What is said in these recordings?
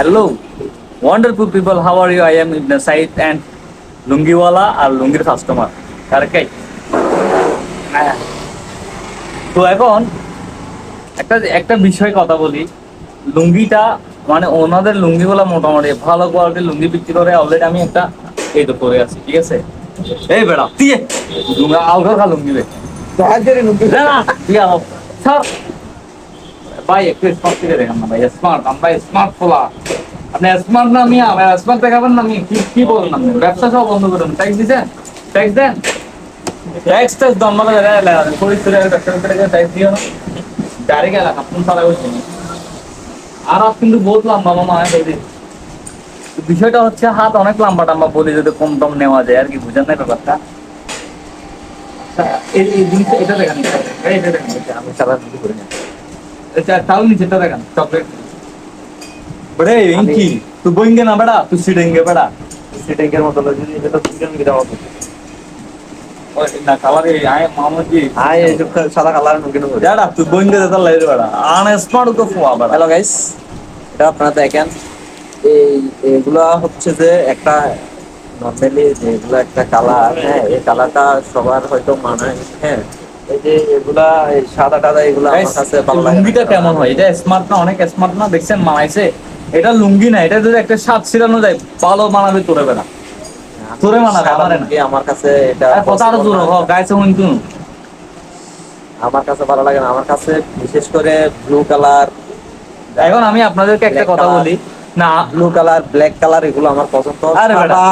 Hello, wonderful people. How are you? I am Ibn Said and লুঙ্গিওয়ালা আর লুঙ্গির customer correct. তো এখন একটা একটা বিষয় কথা বলি। লুঙ্গিটা মানে ওনাদের লুঙ্গিগুলো মোটামুটি ভালো কোয়ালিটির লুঙ্গি বিক্রি করে। অলরেডি আমি একটা এই তো করে আছি, ঠিক আছে। এই বেড়া তুই আলগা খা লুঙ্গি বে না না তুই স্যার ভাই একটু স্মার্ট থেকে দেখান না ভাই। স্মার্ট আমরা স্মার্ট পোলা, আপনি স্মার্ট না মিয়া, স্মার্ট দেখাবেন না। কি কি বলেন আপনি? ব্যবসা সব বন্ধ করুন। ট্যাক্স দিচ্ছেন? ট্যাক্স দেন। ট্যাক্স ট্যাক্স দম মানে ব্যবসা করে ট্যাক্স দিও না। গাড়ি গেল আপনি সারা বলছি আর আপ কিন্তু বহুত লম্বা মামা বলি। বিষয়টা হচ্ছে হাত অনেক লম্বা টাম্বা বলি যদি কম টম নেওয়া যায় আর কি, বুঝেন না ব্যাপারটা। এই জিনিসটা এটা দেখান, এটা দেখান, আমি সারা কিছু করি না। তাও নিচেটা দেখান চকলেট বড়ে ইনকি তুই বইঙ্গে না বেড়া, তুই সিডেঙ্গে বেড়া, সিডেঙ্গের মতো লাগে এটা তুই কেন গিরা মতো ওই না কালার এই আয় মামুজি আয় এই যে সাদা কালার নকিনো যাড়া তুই বইঙ্গে দে তার লাইরে বেড়া আন স্মার্ট তো ফোয়া বেড়া। হ্যালো গাইস, এটা আপনারা দেখেন এই এগুলা হচ্ছে যে একটা নর্মালি যেগুলো একটা কালার, হ্যাঁ এই কালারটা সবার হয়তো মানায়। হ্যাঁ এই যে এগুলা এই সাদা টাদা এগুলা আমার কাছে ভালো লাগে। লুঙ্গিটা কেমন হয়? এটা স্মার্ট না? অনেক স্মার্ট না? দেখছেন মানাইছে? এটা লুঙ্গি না, এটা যদি একটা সাত ছিলানো যায় ভালো মানাবে তোরে বেড়া, তোরে মানাবে আমারে না। আমার কাছে এটা কথা আরো জোর হ গাইছে কিন্তু আমার কাছে ভালো লাগে না। আমার কাছে বিশেষ করে ব্লু কালার। এখন আমি আপনাদেরকে একটা কথা বলি না, ব্লু কালার, ব্ল্যাক কালার এগুলো আমার পছন্দ। সাদা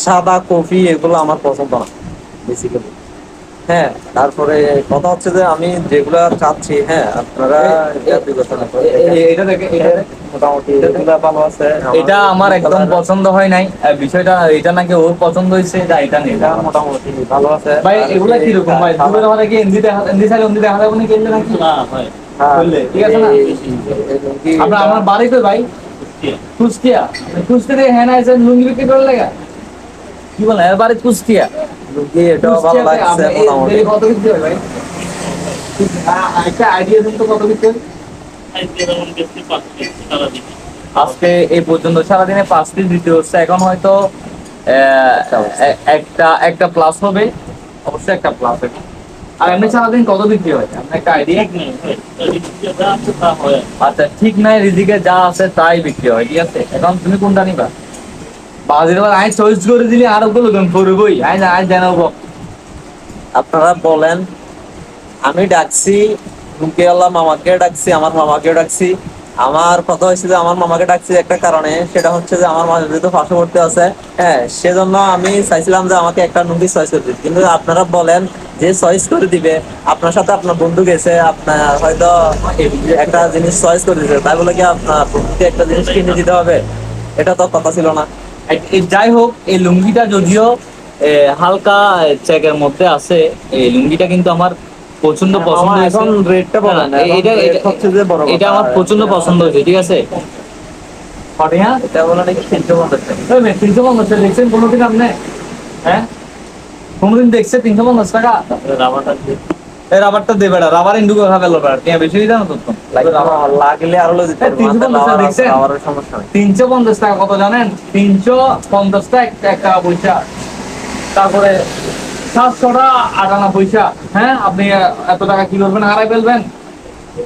সাদা কফি এগুলো আমার পছন্দ না বেসিক্যালি। হ্যাঁ তারপরে কথা হচ্ছে যে আমি যেগুলা চাচ্ছি, হ্যাঁ আপনারা এটা দেখে মোটামুটি এগুলা ভালো আছে। এটা আমার একদম পছন্দ হয় নাই বিষয়টা। এটা নাকি ওর পছন্দ হয়েছে, এটা নেই, এটা মোটামুটি ভালো আছে ভাই। এগুলা কিরকম ভাই? দুপুরে আমাদের কি এমনি চাইলে এমনি দেখা যাবে না কিনলে নাকি? না হয় ঠিক আছে না। আপনার আমার বাড়ি তো ভাই কুষ্টিয়া। কুষ্টিয়া থেকে হ্যাঁ আছে লুঙ্গি বিক্রি করে লাগা কি বলেন? এর বাড়ি কুষ্টিয়া। লুঙ্গি এটাও ভালো লাগছে মোটামুটি। কত বিক্রি হয় ভাই? একটা আইডিয়া দিন তো কত বিক্রি হয়? আজকে এই পর্যন্ত সারাদিনে 5 পিস দিতে হচ্ছে। এখন হয়তো একটা একটা প্লাস হবে, অবশ্যই একটা প্লাস হবে। আর এমনি সারাদিন কত বিক্রি হয় আপনার একটা আইডিয়া? আচ্ছা ঠিক নাই, রিজিকে যা আছে তাই বিক্রি হয়, ঠিক আছে। এখন তুমি কোনটা নিবা? বাজির বার আই চয়েস করে দিলি আর ওগুলো কেন করবই আই না আই জানাবো। আপনারা বলেন, আমি ডাকছি রুকিয়াল্লাহ মামাকে ডাকছি, আমার মামাকে ডাকছি। আমার কথা হয়েছে যে আমার মামাকে ডাকছি একটা কারণে, সেটা হচ্ছে যে আমার মাঝে যেহেতু পার্শ্ববর্তী আছে, হ্যাঁ সেজন্য আমি চাইছিলাম যে আমাকে একটা লুঙ্গি চয়েস করে দিতে। কিন্তু আপনারা বলেন যে চয়েস করে দিবে, আপনার সাথে আপনার বন্ধু গেছে, আপনার হয়তো একটা জিনিস চয়েস করে দিতে, তাই বলে কি আপনার বন্ধুকে একটা জিনিস কিনে দিতে হবে? এটা তো কথা ছিল না। যাই হোক, এই লুঙ্গিটা যদিও হালকা চেকের মধ্যে আছে, এই লুঙ্গিটা কিন্তু আমার প্রচন্ড পছন্দ হয়েছে। এখন রেটটা বলেন। এটা আমার প্রচন্ড পছন্দ হয়েছে, ঠিক আছে। এটা বলে নাকি 350 টাকা। 350 দেখছেন কোনোদিন আপনি? হ্যাঁ কোনোদিন দেখছে 350 টাকা? এই রাবারটা দে বেড়া, রাবার ইন্ডুকো খাবে লো বেড়া, তুমি বেশি দিও না তো। লাগলে আরো দিতে পারবো। 350 দেখছেন? রাবারের সমস্যা নাই। 350 টাকা কত জানেন? 350 টাকা পয়সা। তারপরে 700 টাকা 58 পয়সা। হ্যাঁ আপনি এত টাকা কি করবেন? হারাই ফেলবেন।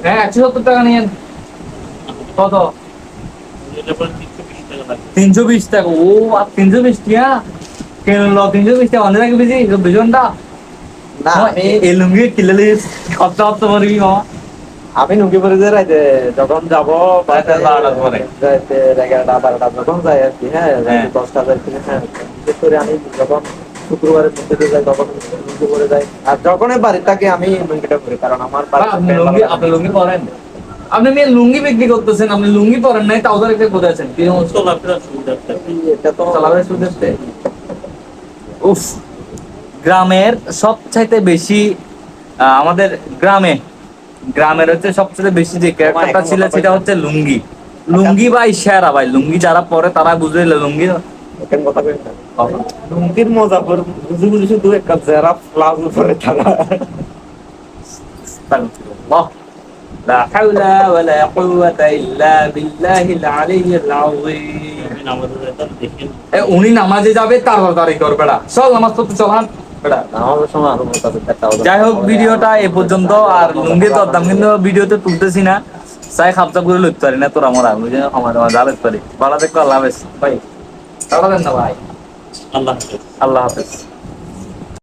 হ্যাঁ 170 টাকা নিয়েন। কত? 320 টাকা। ও 320 টাকা কেন? 320 টাকা অনেক টাকা বেশি বিজনটা না এই লুঙ্গি কিনলে খরচা হতে পারবি মামা। আমি নুঙ্গি পরে যে রাইতে যখন যাবো রাতে 12টার পরে। রাইতে 11টা 12টা যখন যাই আর কি, হ্যাঁ 10টা যাই কিনে, হ্যাঁ বিশেষ করে আমি যখন শুক্রবারের মধ্যে যাই তখন লুঙ্গি পরে যাই। আর যখনই বাড়ি থাকি আমি লুঙ্গিটা পরি, কারণ আমার আপনি লুঙ্গি পরেন? আপনি মেয়ে লুঙ্গি বিক্রি করতেছেন, আপনি লুঙ্গি পরেন নাই তাও একটা কোথায় আছেন? এটা তো চলাফেরা সুবিধা। উফ, গ্রামের সবচাইতে বেশি আমাদের গ্রামের হচ্ছে সবচেয়ে বেশি যে ক্যারেক্টারটা ছিল সেটা হচ্ছে লুঙ্গি। লুঙ্গি ভাই সেরা ভাই। লুঙ্গি যারা পরে তারা বুঝে লুঙ্গি লুঙ্গির মজা বুঝি বুঝি শুধু একটা জেরা প্লাজো পরে থাকা। লা হাওলা ওয়ালা কুওয়াতা ইল্লা বিল্লাহিল আলিয়্যিল আযীম। আমি নামাজে যেতাম দেখি উনি নামাজে যাবে তাড়াতাড়ি কর বেটা, চল নামাজ পড়তে চল হান বেটা। আমাদের সময় আরো মতো একটা যাই হোক ভিডিওটা এ পর্যন্ত। আর লুঙ্গির দরদাম কিন্তু ভিডিওতে তুলতেছি না, চাই খাপচা করে লইতে পারি না তোরা মরা বুঝে আমার জালাতে পারি। ভালো দেখো, আল্লাহ হাফেজ ভাই, টাটা দেন না ভাই, আল্লাহ হাফেজ। আল্লাহ হাফেজ।